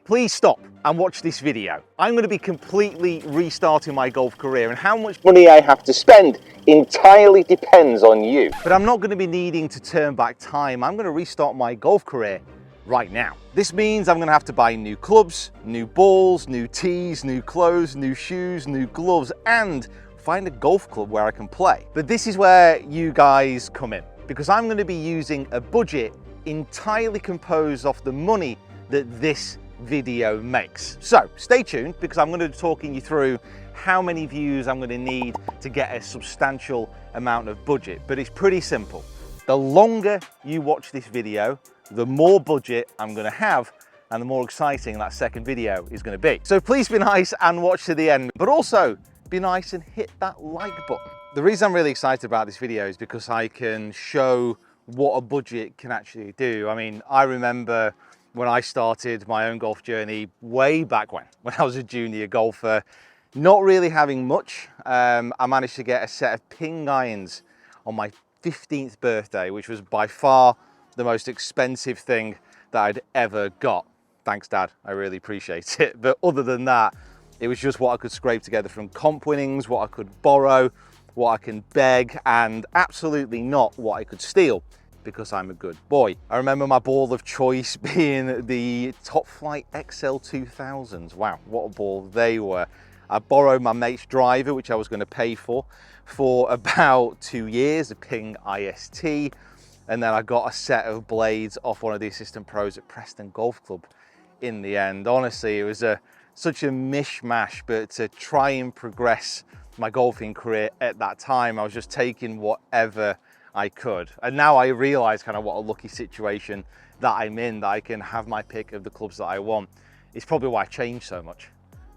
Please stop and watch this video. I'm going to be completely restarting my golf career, and how much money I have to spend entirely depends on you. But I'm not going to be needing to turn back time. I'm going to restart my golf career right now. This means I'm going to have to buy new clubs, new balls, new tees, new clothes, new shoes, new gloves, and find a golf club where I can play. But this is where you guys come in, because I'm going to be using a budget entirely composed of the money that this video makes. So stay tuned, because I'm going to be talking you through how many views I'm going to need to get a substantial amount of budget. But it's pretty simple. The longer you watch this video, the more budget I'm going to have, and the more exciting that second video is going to be. So please be nice and watch to the end, but also be nice and hit that like button. The reason I'm really excited about this video is because I can show what a budget can actually do. I mean, I remember when I started my own golf journey way back when I was a junior golfer, not really having much. I managed to get a set of ping irons on my 15th birthday, which was by far the most expensive thing that I'd ever got. Thanks, Dad, I really appreciate it. But other than that, it was just what I could scrape together from comp winnings, what I could borrow, what I can beg, and absolutely not what I could steal, because I'm a good boy. I remember my ball of choice being the Top Flight XL 2000s. Wow, what a ball they were. I borrowed my mate's driver, which I was going to pay for about 2 years, a Ping IST, and then I got a set of blades off one of the assistant pros at Preston Golf Club in the end. Honestly, it was such a mishmash, but to try and progress my golfing career at that time, I was just taking whatever I could. And now I realize kind of what a lucky situation that I'm in, that I can have my pick of the clubs that I want. It's probably why I changed so much.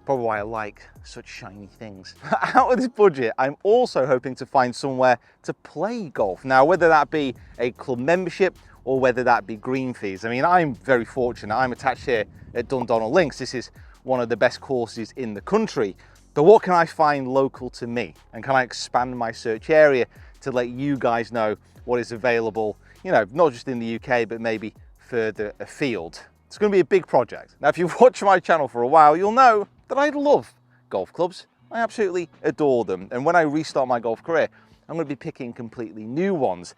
Probably why I like such shiny things. Out of this budget, I'm also hoping to find somewhere to play golf. Now, whether that be a club membership or whether that be green fees. I mean, I'm very fortunate. I'm attached here at Dundonald Links. This is one of the best courses in the country. But what can I find local to me? And can I expand my search area to let you guys know what is available, you know, not just in the UK, but maybe further afield. It's going to be a big project. Now, if you've watched my channel for a while, you'll know that I love golf clubs. I absolutely adore them. And when I restart my golf career, I'm going to be picking completely new ones.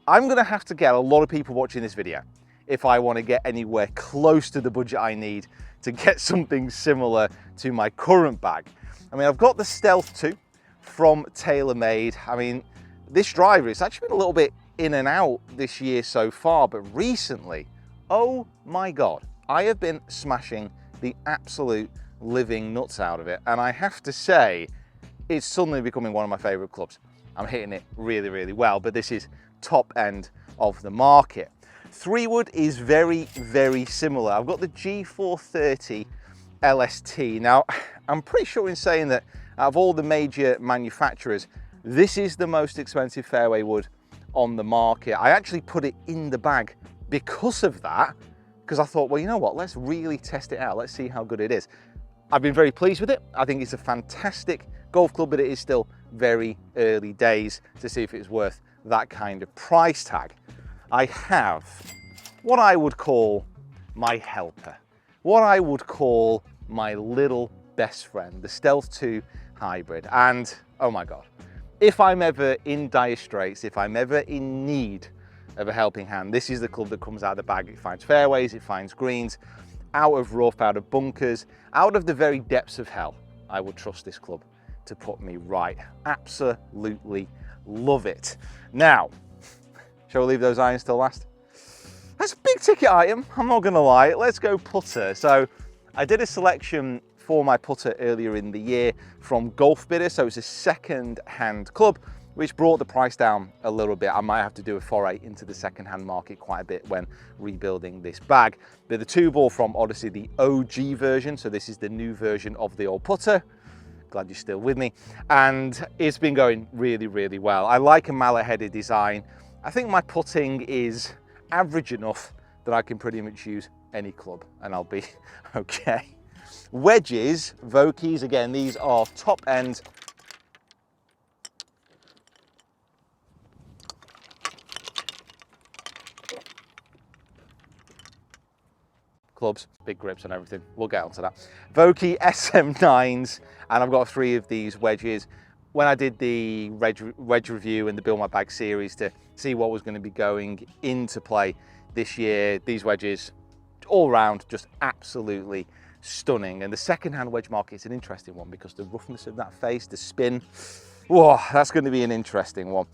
I'm going to have to get a lot of people watching this video if I want to get anywhere close to the budget I need to get something similar to my current bag. I mean, I've got the Stealth 2 from TaylorMade. I mean, this driver, it's actually been a little bit in and out this year so far, but recently, oh my God, I have been smashing the absolute living nuts out of it. And I have to say, it's suddenly becoming one of my favorite clubs. I'm hitting it really, really well, but this is top end of the market. 3-wood is very, very similar. I've got the G430 LST. Now, I'm pretty sure in saying that out of all the major manufacturers, this is the most expensive fairway wood on the market. I actually put it in the bag because of that, because I thought, well, you know what, let's really test it out. Let's see how good it is. I've been very pleased with it. I think it's a fantastic golf club, but it is still very early days to see if it's worth that kind of price tag. I have what I would call my helper, what I would call my little best friend, the Stealth 2 Hybrid. And oh my God, if I'm ever in dire straits, if I'm ever in need of a helping hand, this is the club that comes out of the bag. It finds fairways, it finds greens, out of rough, out of bunkers, out of the very depths of hell. I would trust this club to put me right. Absolutely love it. Now, shall we leave those irons till last? That's a big ticket item, I'm not gonna lie. Let's go putter. So I did a selection for my putter earlier in the year from Golf Bidder. So it's a second-hand club, which brought the price down a little bit. I might have to do a foray into the second-hand market quite a bit when rebuilding this bag. But the 2-ball from Odyssey, the OG version. So this is the new version of the old putter. Glad you're still with me. And it's been going really, really well. I like a mallet-headed design. I think my putting is average enough that I can pretty much use any club and I'll be okay. Wedges, Vokeys, again, these are top end. clubs, big grips and everything. We'll get onto that. Vokey SM9s, and I've got 3 of these wedges. When I did the wedge review and the Build My Bag series to see what was going to be going into play this year, these wedges all round just absolutely stunning. And the second-hand wedge market is an interesting one because the roughness of that face, the spin, whoa, that's going to be an interesting one.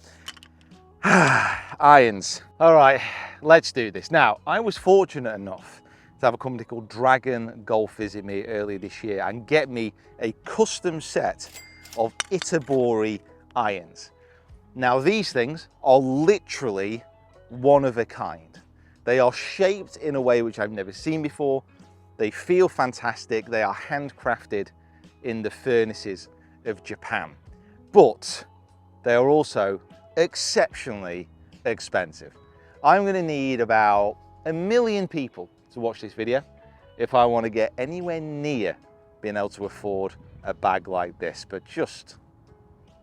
Irons. All right, let's do this. Now, I was fortunate enough to have a company called Dragon Golf visit me earlier this year and get me a custom set of Itabori irons. Now, these things are literally one of a kind. They are shaped in a way which I've never seen before. They feel fantastic. They are handcrafted in the furnaces of Japan, but they are also exceptionally expensive. I'm going to need about 1 million people to watch this video if I want to get anywhere near being able to afford a bag like this, but just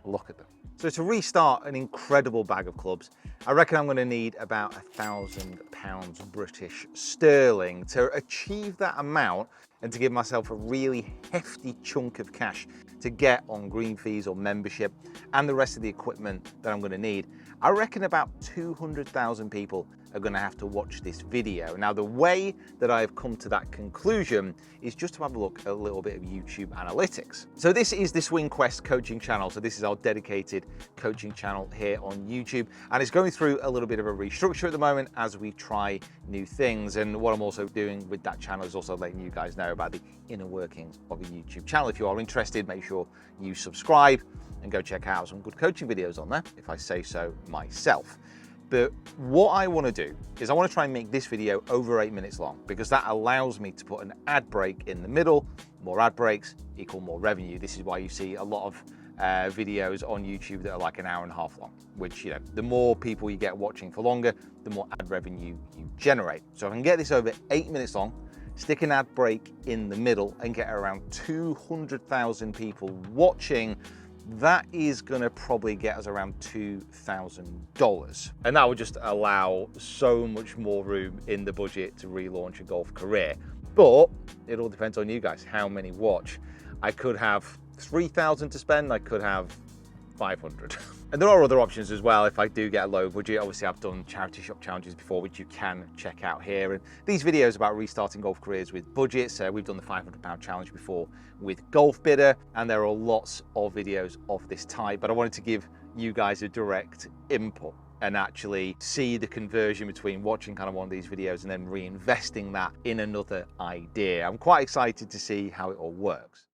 look at them. So to restart an incredible bag of clubs, I reckon I'm going to need about £1,000 British sterling to achieve that amount and to give myself a really hefty chunk of cash to get on green fees or membership and the rest of the equipment that I'm going to need. I reckon about 200,000 people are going to have to watch this video. Now, the way that I've come to that conclusion is just to have a look at a little bit of YouTube analytics. So this is the Swing Quest coaching channel. So this is our dedicated coaching channel here on YouTube. And it's going through a little bit of a restructure at the moment as we try new things. And what I'm also doing with that channel is also letting you guys know about the inner workings of a YouTube channel. If you are interested, make sure you subscribe and go check out some good coaching videos on there, if I say so myself. But what I want to do is I want to try and make this video over 8 minutes long because that allows me to put an ad break in the middle. More ad breaks equal more revenue. This is why you see a lot of videos on YouTube that are like 1.5 hours long, which, you know, the more people you get watching for longer, the more ad revenue you generate. So if I can get this over 8 minutes long, stick an ad break in the middle and get around 200,000 people watching, that is going to probably get us around $2,000. And that would just allow so much more room in the budget to relaunch a golf career. But it all depends on you guys, how many watch. I could have 3,000 to spend, I could have 500. And there are other options as well if I do get a low budget. Obviously, I've done charity shop challenges before, which you can check out here. And these videos about restarting golf careers with budgets, we've done the £500 challenge before with Golf Bidder, and there are lots of videos of this type. But I wanted to give you guys a direct input and actually see the conversion between watching kind of one of these videos and then reinvesting that in another idea. I'm quite excited to see how it all works.